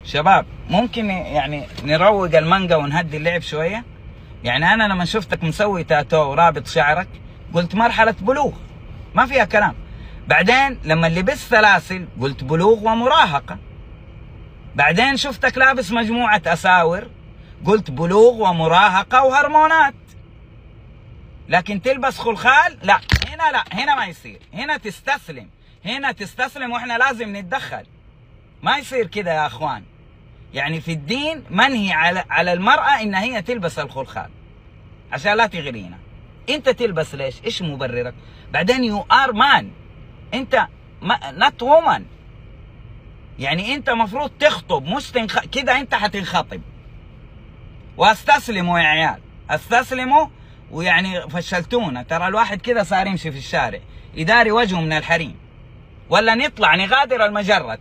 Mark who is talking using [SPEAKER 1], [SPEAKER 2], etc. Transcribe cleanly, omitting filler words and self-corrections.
[SPEAKER 1] شباب ممكن يعني نروق المانجا ونهدي اللعب شويه. يعني انا لما شفتك مسوي تاتو ورابط شعرك قلت مرحله بلوغ ما فيها كلام. بعدين لما لبست سلاسل قلت بلوغ ومراهقه. بعدين شفتك لابس مجموعه اساور قلت بلوغ ومراهقه وهرمونات. لكن تلبس خلخال لا، هنا ما يصير. هنا تستسلم واحنا لازم نتدخل. ما يصير كده يا اخوان. يعني في الدين منهي على المرأة ان هي تلبس الخلخال عشان لا تغرينا. انت تلبس ليش؟ ايش مبررك؟ بعدين يو ار مان، انت نوت وومن. يعني انت مفروض تخطب مش كده انت حتنخطب. واستسلموا يا عيال، استسلموا. ويعني فشلتونا. ترى الواحد كده صار يمشي في الشارع يداري وجهه من الحريم. ولا نطلع نغادر المجرة.